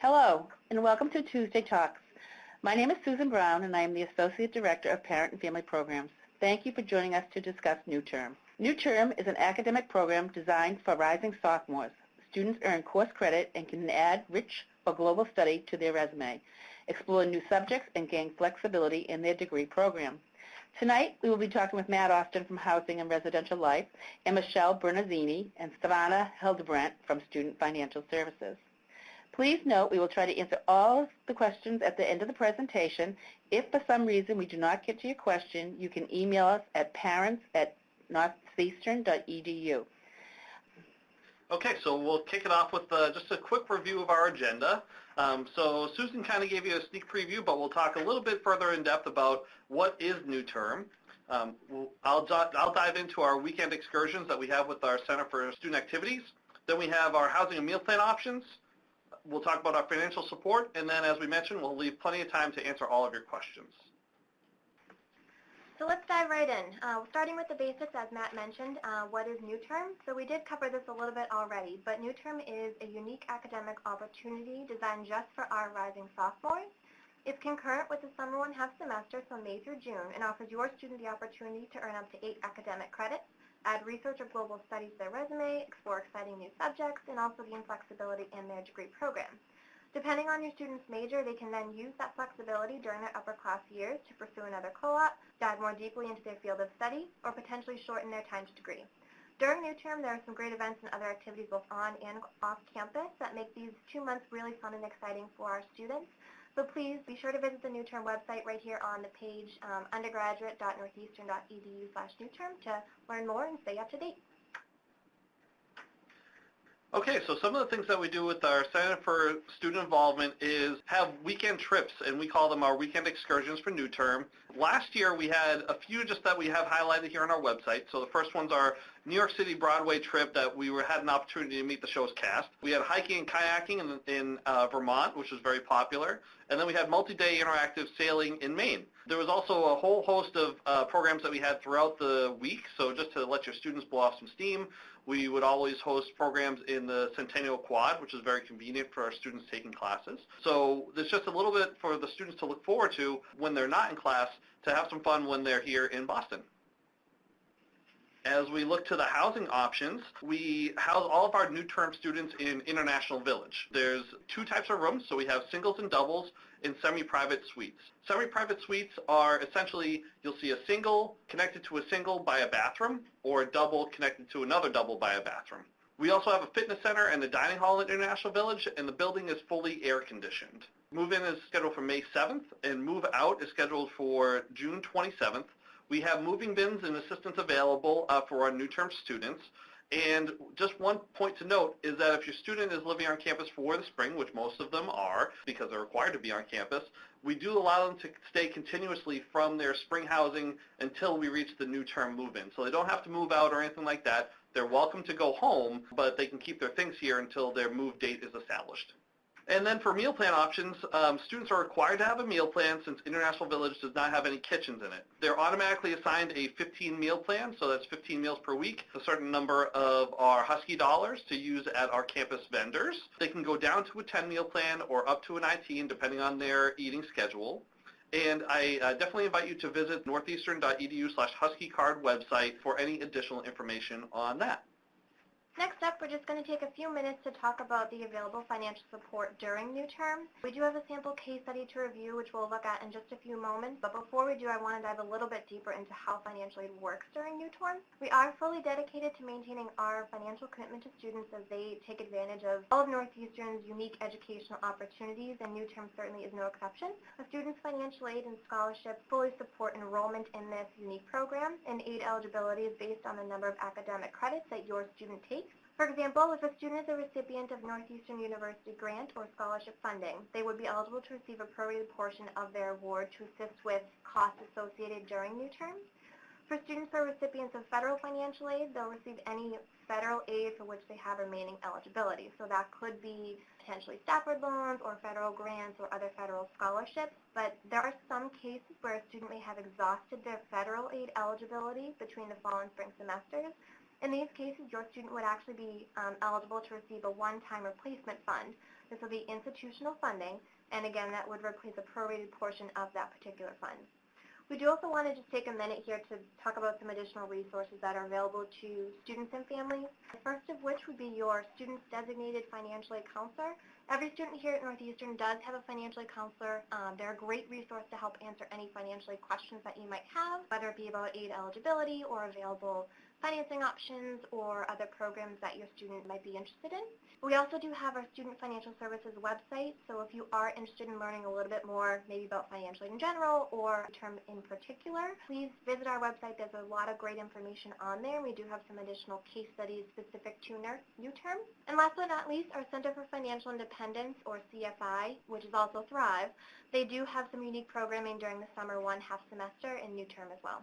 Hello, and welcome to Tuesday Talks. My name is Susan Brown, and I am the Associate Director of Parent and Family Programs. Thank you for joining us to discuss NUterm. NUterm is an academic program designed for rising sophomores. Students earn course credit and can add rich or global study to their resume, explore new subjects, and gain flexibility in their degree program. Tonight, we will be talking with Matt Austin from Housing and Residential Life, and Michelle Bernazzini and Savannah Hildebrandt from Student Financial Services. Please note we will try to answer all of the questions at the end of the presentation. If for some reason we do not get to your question, you can email us at parents@northeastern.edu. Okay, so we'll kick it off with just a quick review of our agenda. So Susan kind of gave you a sneak preview, but we'll talk a little bit further in depth about what is NUterm. I'll dive into our weekend excursions that we have with our Center for Student Activities. Then we have our housing and meal plan options. We'll talk about our financial support, and then, as we mentioned, we'll leave plenty of time to answer all of your questions. So let's dive right in. Starting with the basics, as Matt mentioned, what is NUterm? So we did cover this a little bit already, but NUterm is a unique academic opportunity designed just for our rising sophomores. It's concurrent with the summer 1/2 semester, so May through June, and offers your student the opportunity to earn up to 8 academic credits, add research or global studies to their resume, explore exciting new subjects, and also gain flexibility in their degree program. Depending on your student's major, they can then use that flexibility during their upper class years to pursue another co-op, dive more deeply into their field of study, or potentially shorten their time to degree. During NUterm, there are some great events and other activities both on and off campus that make these 2 months really fun and exciting for our students. So please be sure to visit the NUterm website right here on the page, undergraduate.northeastern.edu/NUterm, to learn more and stay up to date. Okay, so some of the things that we do with our Center for Student Involvement is have weekend trips, and we call them our weekend excursions for NUterm. Last year we had a few just that we have highlighted here on our website. So the first one's our New York City Broadway trip that we had an opportunity to meet the show's cast. We had hiking and kayaking in Vermont, which was very popular. And then we had multi-day interactive sailing in Maine. There was also a whole host of programs that we had throughout the week. So just to let your students blow off some steam, we would always host programs in the Centennial Quad, which is very convenient for our students taking classes. So there's just a little bit for the students to look forward to when they're not in class, to have some fun when they're here in Boston. As we look to the housing options, we house all of our NUterm students in International Village. There's 2 types of rooms, so we have singles and doubles in semi-private suites. Semi-private suites are essentially, you'll see a single connected to a single by a bathroom, or a double connected to another double by a bathroom. We also have a fitness center and a dining hall at International Village, and the building is fully air-conditioned. Move-in is scheduled for May 7th, and move-out is scheduled for June 27th. We have moving bins and assistance available for our NUterm students. And just one point to note is that if your student is living on campus for the spring, which most of them are because they're required to be on campus, we do allow them to stay continuously from their spring housing until we reach the NUterm move-in. So they don't have to move out or anything like that. They're welcome to go home, but they can keep their things here until their move date is established. And then for meal plan options, students are required to have a meal plan since International Village does not have any kitchens in it. They're automatically assigned a 15 meal plan, so that's 15 meals per week, a certain number of our Husky dollars to use at our campus vendors. They can go down to a 10 meal plan or up to a 19, depending on their eating schedule. And I definitely invite you to visit northeastern.edu/huskycard website for any additional information on that. Next up, we're just going to take a few minutes to talk about the available financial support during NUterm. We do have a sample case study to review, which we'll look at in just a few moments. But before we do, I want to dive a little bit deeper into how financial aid works during NUterm. We are fully dedicated to maintaining our financial commitment to students as they take advantage of all of Northeastern's unique educational opportunities, and NUterm certainly is no exception. A student's financial aid and scholarships fully support enrollment in this unique program, and aid eligibility is based on the number of academic credits that your student takes. For example, if a student is a recipient of Northeastern University grant or scholarship funding, they would be eligible to receive a prorated portion of their award to assist with costs associated during NUterm. For students who are recipients of federal financial aid, they'll receive any federal aid for which they have remaining eligibility. So that could be potentially Stafford loans or federal grants or other federal scholarships. But there are some cases where a student may have exhausted their federal aid eligibility between the fall and spring semesters. In these cases, your student would actually be eligible to receive a one-time replacement fund This will be institutional funding, and again, that would replace a prorated portion of that particular fund. We do also want to just take a minute here to talk about some additional resources that are available to students and families. The first of which would be your student's designated financial aid counselor. Every student here at Northeastern does have a financial aid counselor. They're a great resource to help answer any financial aid questions that you might have, whether it be about aid eligibility or available financing options or other programs that your student might be interested in. We also do have our Student Financial Services website, so if you are interested in learning a little bit more maybe about financial aid in general or NUterm in particular, please visit our website. There's a lot of great information on there. We do have some additional case studies specific to NUterm. And last but not least, our Center for Financial Independence, or CFI, which is also Thrive, they do have some unique programming during the summer half semester in NUterm as well.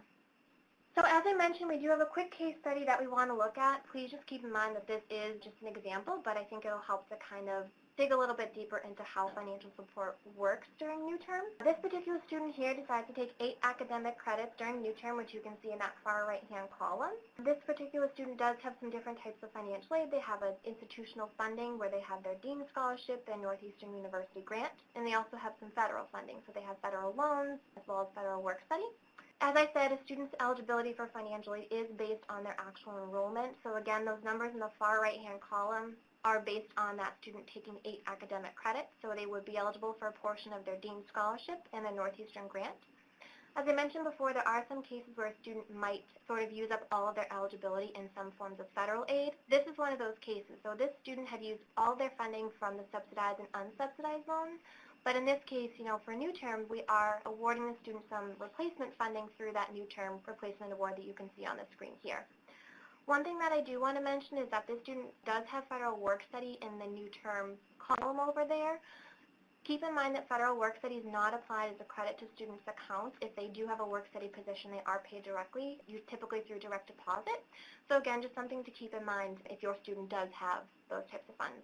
So as I mentioned, we do have a quick case study that we want to look at. Please just keep in mind that this is just an example, but I think it will help to kind of dig a little bit deeper into how financial support works during NUterm. This particular student here decides to take 8 academic credits during NUterm, which you can see in that far right-hand column. This particular student does have some different types of financial aid. They have an institutional funding where they have their Dean Scholarship, their Northeastern University grant, and they also have some federal funding. So they have federal loans as well as federal work study. As I said, a student's eligibility for financial aid is based on their actual enrollment. So again, those numbers in the far right-hand column are based on that student taking 8 academic credits. So they would be eligible for a portion of their Dean Scholarship and their Northeastern grant. As I mentioned before, there are some cases where a student might sort of use up all of their eligibility in some forms of federal aid. This is one of those cases. So this student had used all their funding from the subsidized and unsubsidized loans. But in this case, for NUterm, we are awarding the student some replacement funding through that NUterm replacement award that you can see on the screen here. One thing that I do want to mention is that this student does have federal work study in the NUterm column over there. Keep in mind that federal work study is not applied as a credit to students' accounts. If they do have a work study position, they are paid directly, typically through direct deposit. So again, just something to keep in mind if your student does have those types of funds.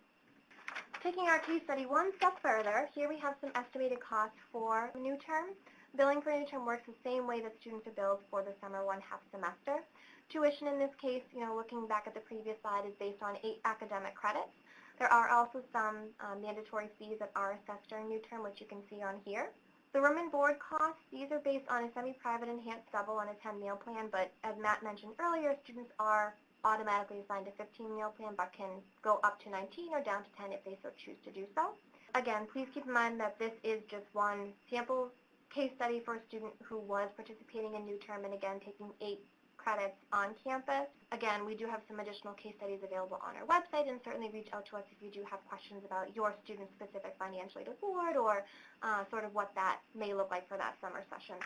Taking our case study one step further, here we have some estimated costs for NUterm. Billing for NUterm works the same way that students are billed for the summer half semester. Tuition in this case, looking back at the previous slide, is based on 8 academic credits. There are also some mandatory fees that are assessed during NUterm, which you can see on here. The room and board costs, these are based on a semi-private enhanced double on a 10-meal plan, but as Matt mentioned earlier, students are automatically assigned a 15-meal plan but can go up to 19 or down to 10 if they so choose to do so. Again, please keep in mind that this is just one sample case study for a student who was participating in NUterm and again taking 8 credits on campus. Again, we do have some additional case studies available on our website, and certainly reach out to us if you do have questions about your student's specific financial aid award or sort of what that may look like for that summer session.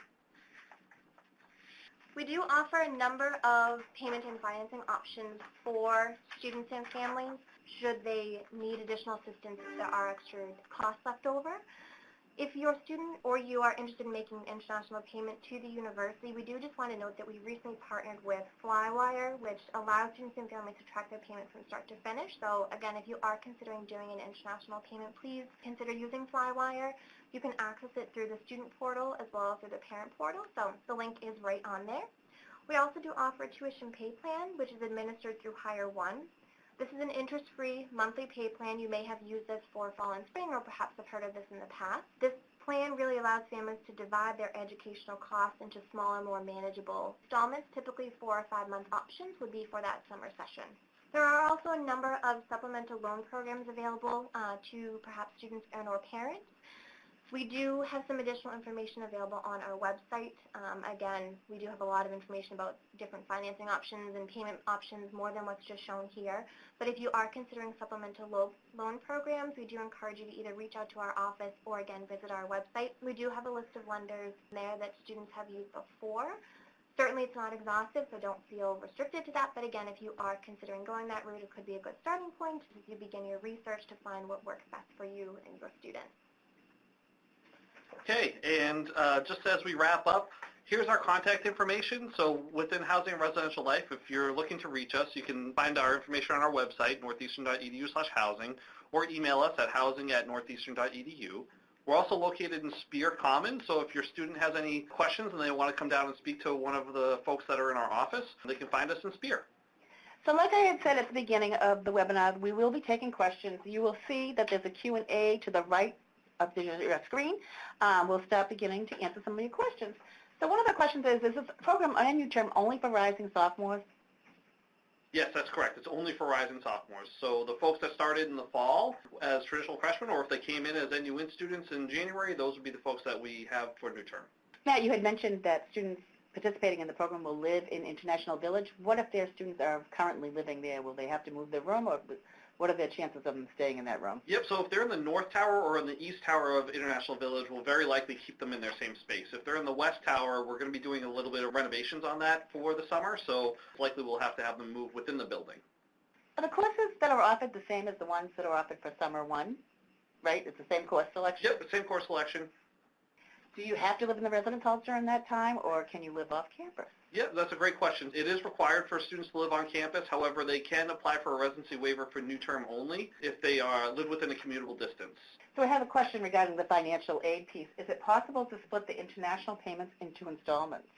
We do offer a number of payment and financing options for students and families should they need additional assistance if there are extra costs left over. If your student or you are interested in making an international payment to the university, we do just want to note that we recently partnered with Flywire, which allows students and families to track their payment from start to finish. So again, if you are considering doing an international payment, please consider using Flywire. You can access it through the student portal as well as through the parent portal, so the link is right on there. We also do offer a tuition pay plan, which is administered through Hire One. This is an interest-free monthly pay plan. You may have used this for fall and spring, or perhaps have heard of this in the past. This plan really allows families to divide their educational costs into smaller, more manageable installments. Typically 4 or 5 month options would be for that summer session. There are also a number of supplemental loan programs available to perhaps students and or parents. We do have some additional information available on our website. Again, we do have a lot of information about different financing options and payment options, more than what's just shown here. But if you are considering supplemental loan programs, we do encourage you to either reach out to our office or, again, visit our website. We do have a list of lenders there that students have used before. Certainly it's not exhaustive, so don't feel restricted to that. But again, if you are considering going that route, it could be a good starting point as you begin your research to find what works best for you and your student. Okay, and just as we wrap up, here's our contact information. So within Housing and Residential Life, if you're looking to reach us, you can find our information on our website, northeastern.edu/housing, or email us at housing@northeastern.edu. We're also located in Spear Commons, so if your student has any questions and they want to come down and speak to one of the folks that are in our office, they can find us in Spear. So like I had said at the beginning of the webinar, we will be taking questions. You will see that there's a Q&A to the right of your screen. We'll start beginning to answer some of your questions. So one of the questions is this program on NUterm only for rising sophomores? Yes, that's correct. It's only for rising sophomores. So the folks that started in the fall as traditional freshmen, or if they came in as NUIN students in January, those would be the folks that we have for NUterm. Matt, you had mentioned that students participating in the program will live in International Village. What if their students are currently living there? Will they have to move their room, or what are their chances of them staying in that room? Yep, so if they're in the North Tower or in the East Tower of International Village, we'll very likely keep them in their same space. If they're in the West Tower, we're going to be doing a little bit of renovations on that for the summer, so likely we'll have to have them move within the building. Are the courses that are offered the same as the ones that are offered for Summer 1, right? It's the same course selection? Yep, the same course selection. Do you have to live in the residence halls during that time, or can you live off campus? Yeah, that's a great question. It is required for students to live on campus. However, they can apply for a residency waiver for NUterm only if they live within a commutable distance. So I have a question regarding the financial aid piece. Is it possible to split the international payments into installments?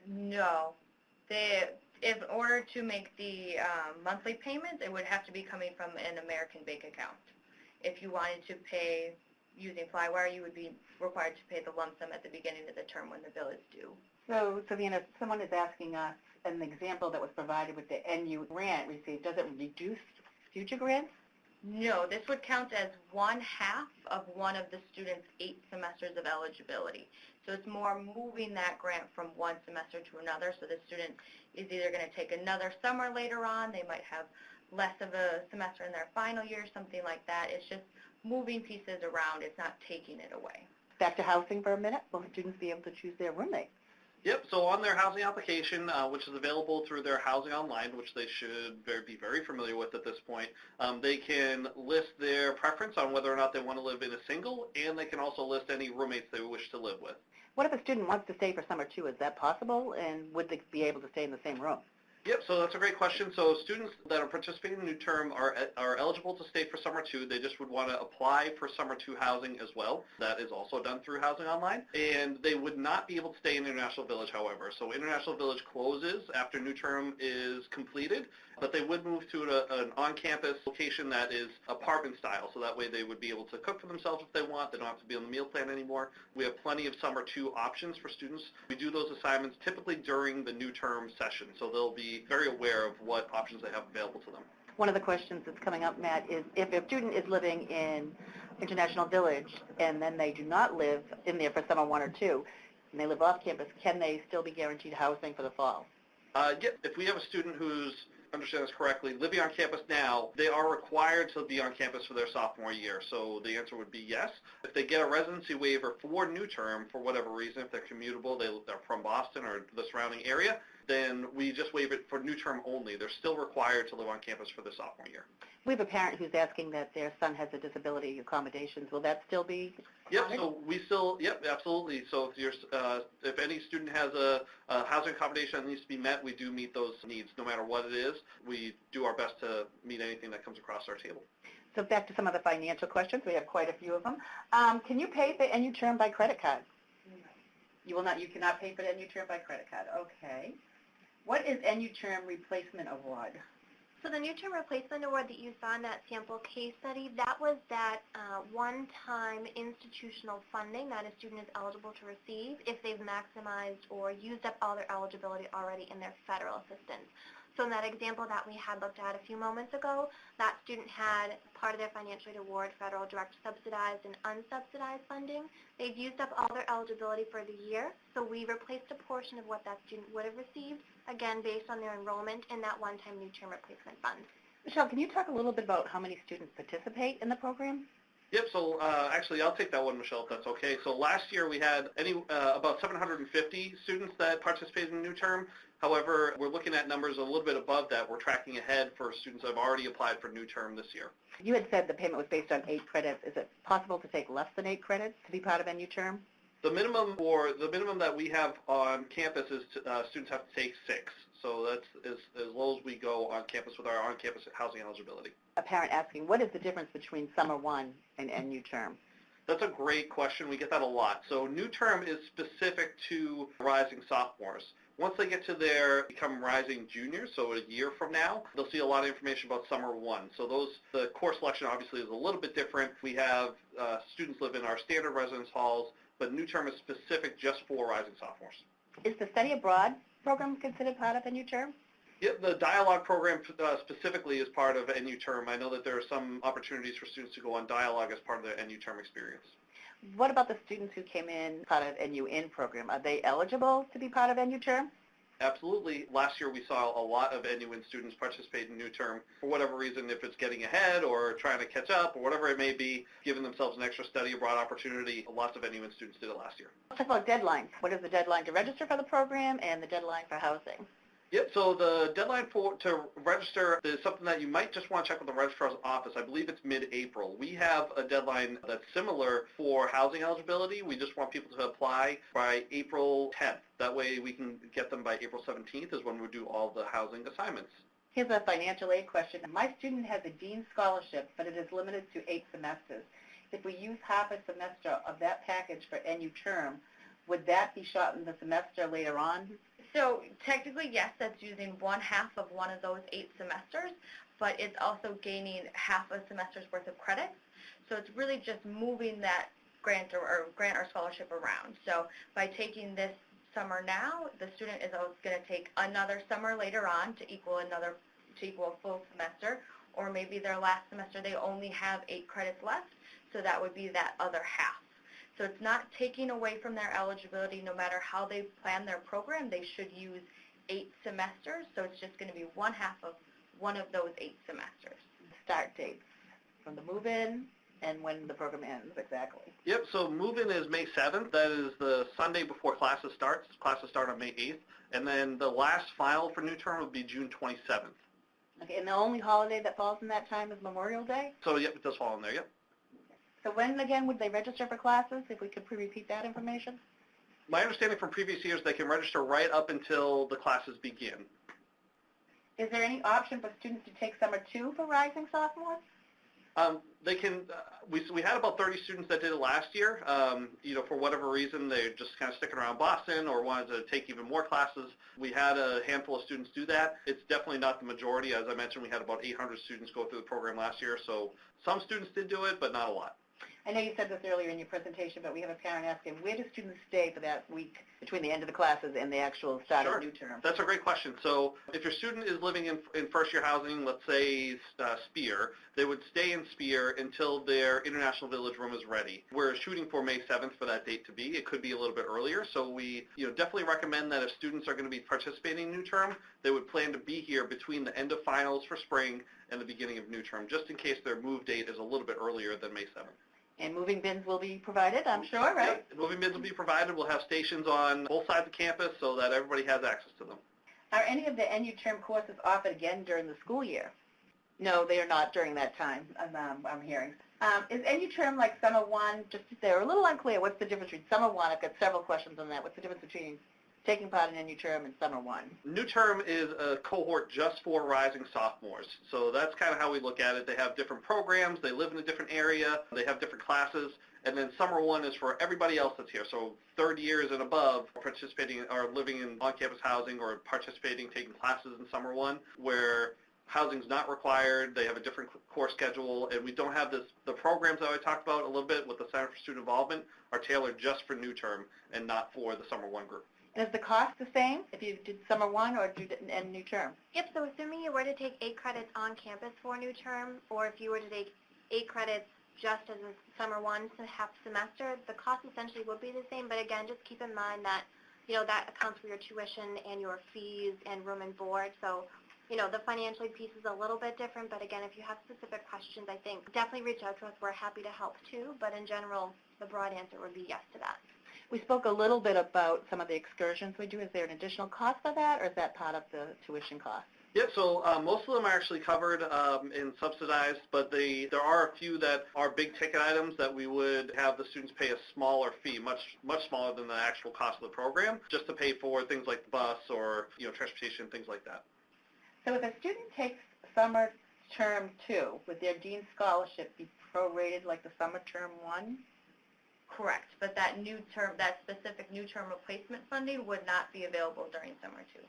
No. In order to make the monthly payments, it would have to be coming from an American bank account. If you wanted to pay using Flywire, you would be required to pay the lump sum at the beginning of the term when the bill is due. So, Savannah, if someone is asking us an example that was provided with the NU grant received, does it reduce future grants? No, this would count as 1/2 of one of the student's 8 semesters of eligibility. So it's more moving that grant from one semester to another. So the student is either going to take another summer later on, they might have less of a semester in their final year, something like that. It's just moving pieces around. It's not taking it away. Back to housing for a minute. Will students be able to choose their roommate? Yep, so on their housing application, which is available through their Housing Online, which they should be very familiar with at this point, they can list their preference on whether or not they want to live in a single, and they can also list any roommates they wish to live with. What if a student wants to stay for summer 2? Is that possible, and would they be able to stay in the same room? Yep, so that's a great question. So students that are participating in NUterm are eligible to stay for Summer 2. They just would want to apply for Summer 2 housing as well. That is also done through Housing Online. And they would not be able to stay in International Village, however. So International Village closes after NUterm is completed, but they would move to an on-campus location that is apartment style. So that way they would be able to cook for themselves if they want. They don't have to be on the meal plan anymore. We have plenty of Summer 2 options for students. We do those assignments typically during the NUterm session. So they'll be very aware of what options they have available to them. One of the questions that's coming up, Matt, is if a student is living in International Village and then they do not live in there for summer 1 or 2, and they live off campus, can they still be guaranteed housing for the fall? Yeah, if we have a student who's, understand this correctly, living on campus now, they are required to be on campus for their sophomore year. So the answer would be yes. If they get a residency waiver for NUterm, for whatever reason, if they're commutable, they're from Boston or the surrounding area, then we just waive it for NUterm only. They're still required to live on campus for their sophomore year. We have a parent who's asking that their son has a disability accommodations. Will that still be Yep, honored? so we still, yep, absolutely. So if any student has a housing accommodation that needs to be met, we do meet those needs no matter what it is. We do our best to meet anything that comes across our table. So back to some of the financial questions. We have quite a few of them. Can you pay for NUterm by credit card? No. You cannot pay for the NUterm by credit card. Okay. What is NUterm Replacement Award? So the NUterm Replacement Award that you saw in that sample case study, that was that one-time institutional funding that a student is eligible to receive if they've maximized or used up all their eligibility already in their federal assistance. So in that example that we had looked at a few moments ago, that student had part of their financial aid award federal direct subsidized and unsubsidized funding. They've used up all their eligibility for the year, so we replaced a portion of what that student would have received, again based on their enrollment in that one-time NUterm replacement fund. Michelle, can you talk a little bit about how many students participate in the program? Yep, so actually I'll take that one, Michelle, if that's okay. So last year we had about 750 students that participated in NUterm. However, we're looking at numbers a little bit above that. We're tracking ahead for students that have already applied for NUterm this year. You had said the payment was based on 8 credits. Is it possible to take less than 8 credits to be part of NUterm? The minimum that we have on campus is students have to take 6. So that's as low as we go on campus with our on-campus housing eligibility. A parent asking, what is the difference between Summer 1 and NUterm? That's a great question. We get that a lot. So NUterm is specific to rising sophomores, Once they get to become rising juniors, so a year from now, they'll see a lot of information about Summer 1. So the course selection obviously is a little bit different. We have students live in our standard residence halls, but NUterm is specific just for rising sophomores. Is the study abroad program considered part of a NUterm? Yep, the dialogue program specifically is part of NUterm. I know that there are some opportunities for students to go on dialogue as part of their NUterm experience. What about the students who came in part of NUin program? Are they eligible to be part of NUterm? Absolutely. Last year we saw a lot of NUin students participate in NUterm for whatever reason, if it's getting ahead or trying to catch up or whatever it may be, giving themselves an extra study abroad opportunity. Lots of NUin students did it last year. Let's talk about deadlines. What is the deadline to register for the program and the deadline for housing? Yep, so the deadline to register is something that you might just want to check with the registrar's office. I believe it's mid-April. We have a deadline that's similar for housing eligibility. We just want people to apply by April 10th. That way we can get them by April 17th is when we do all the housing assignments. Here's a financial aid question. My student has a Dean Scholarship, but it is limited to 8 semesters. If we use half a semester of that package for NUterm, would that be shortened the semester later on? So technically, yes, that's using 1/2 of one of those 8 semesters, but it's also gaining half a semester's worth of credits. So it's really just moving that grant or scholarship around. So by taking this summer now, the student is going to take another summer later on to equal a full semester, or maybe their last semester they only have 8 credits left, so that would be that other half. So it's not taking away from their eligibility. No matter how they plan their program, they should use 8 semesters. So it's just going to be 1/2 of one of those 8 semesters. Start dates from the move-in and when the program ends exactly. Yep, so move-in is May 7th. That is the Sunday before classes start. Classes start on May 8th. And then the last final for NUterm would be June 27th. Okay, and the only holiday that falls in that time is Memorial Day? So, yep, it does fall in there, yep. So when, again, would they register for classes, if we could repeat that information? My understanding from previous years, they can register right up until the classes begin. Is there any option for students to take summer 2 for rising sophomores? They can. We had about 30 students that did it last year. For whatever reason, they're just kind of sticking around Boston or wanted to take even more classes. We had a handful of students do that. It's definitely not the majority. As I mentioned, we had about 800 students go through the program last year, so some students did do it, but not a lot. I know you said this earlier in your presentation, but we have a parent asking, where do students stay for that week between the end of the classes and the actual start of NUterm? That's a great question. So if your student is living in first-year housing, let's say Spear, they would stay in Spear until their International Village room is ready. We're shooting for May 7th for that date to be. It could be a little bit earlier, so we definitely recommend that if students are going to be participating in NUterm, they would plan to be here between the end of finals for spring and the beginning of NUterm, just in case their move date is a little bit earlier than May 7th. And moving bins will be provided, I'm sure, right? Yep. Moving bins will be provided. We'll have stations on both sides of campus so that everybody has access to them. Are any of the NUterm courses offered again during the school year? No, they are not during that time, I'm hearing. Is NUterm like Summer 1? They're a little unclear. What's the difference between Summer 1? I've got several questions on that. What's the difference between taking part in NUterm and Summer 1? NUterm is a cohort just for rising sophomores. So that's kind of how we look at it. They have different programs. They live in a different area. They have different classes. And then Summer 1 is for everybody else that's here. So third years and above participating or living in on-campus housing or participating, taking classes in Summer 1 where housing's not required. They have a different course schedule. And we don't have the programs that I talked about a little bit with the Center for Student Involvement are tailored just for NUterm and not for the Summer 1 group. And is the cost the same if you did Summer 1 or did NUterm? Yep, so assuming you were to take 8 credits on campus for NUterm, or if you were to take 8 credits just as a Summer 1 half semester, the cost essentially would be the same, but again, just keep in mind that, that accounts for your tuition and your fees and room and board, so, the financial piece is a little bit different, but again, if you have specific questions, I think definitely reach out to us. We're happy to help too, but in general, the broad answer would be yes to that. We spoke a little bit about some of the excursions we do. Is there an additional cost for that, or is that part of the tuition cost? Yeah, so most of them are actually covered and subsidized, but there are a few that are big ticket items that we would have the students pay a smaller fee, much smaller than the actual cost of the program, just to pay for things like the bus or transportation, things like that. So if a student takes Summer Term 2, would their Dean Scholarship be prorated like the Summer Term 1? Correct, but that specific new term replacement funding would not be available during summer too.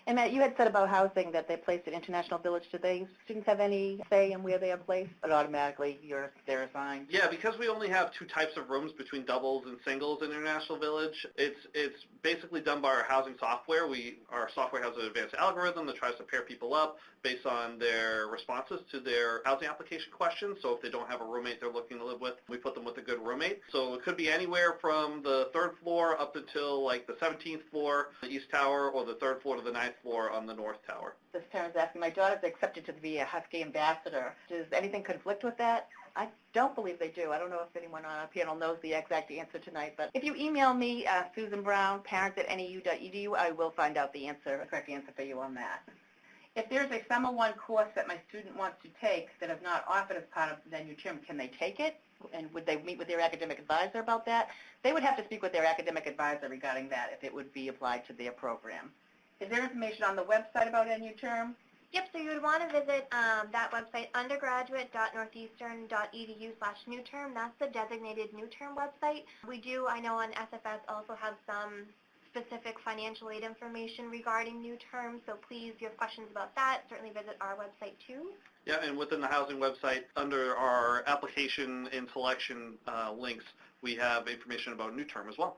And Matt, you had said about housing that they placed at International Village. Do students have any say in where they are placed? But automatically they're assigned? Yeah, because we only have two types of rooms between doubles and singles in International Village, it's basically done by our housing software. Our software has an advanced algorithm that tries to pair people up based on their responses to their housing application questions. So if they don't have a roommate they're looking to live with, we put them with a good roommate. So it could be anywhere from the 3rd floor up until like the 17th floor, the East Tower, or the 3rd floor to the 9th floor on the North Tower. This parent's asking, my daughter's accepted to be a Husky ambassador. Does anything conflict with that? I don't believe they do. I don't know if anyone on our panel knows the exact answer tonight, but if you email me, Susan Brown, parents@NEU.edu, I will find out the correct answer for you on that. If there's a Summer 1 course that my student wants to take that is not offered as part of the NUterm, can they take it? And would they meet with their academic advisor about that? They would have to speak with their academic advisor regarding that if it would be applied to their program. Is there information on the website about NUterm? Yep, so you would want to visit that website, undergraduate.northeastern.edu/NUterm. That's the designated NUterm website. We do, I know on SFS, also have some specific financial aid information regarding NUterm, so please, if you have questions about that, certainly visit our website too. Yeah, and within the housing website, under our application and selection links, we have information about NUterm as well.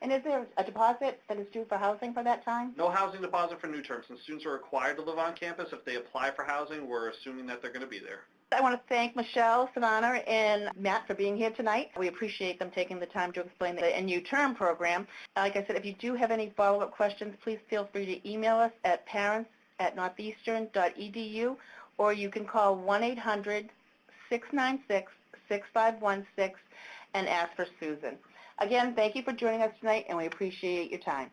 And is there a deposit that is due for housing for that time? No housing deposit for NUterm. Since students are required to live on campus, if they apply for housing, we're assuming that they're going to be there. I want to thank Michelle, Savannah, and Matt for being here tonight. We appreciate them taking the time to explain the NUterm program. Like I said, if you do have any follow-up questions, please feel free to email us at parents@northeastern.edu, or you can call 1-800-696-6516 and ask for Susan. Again, thank you for joining us tonight, and we appreciate your time.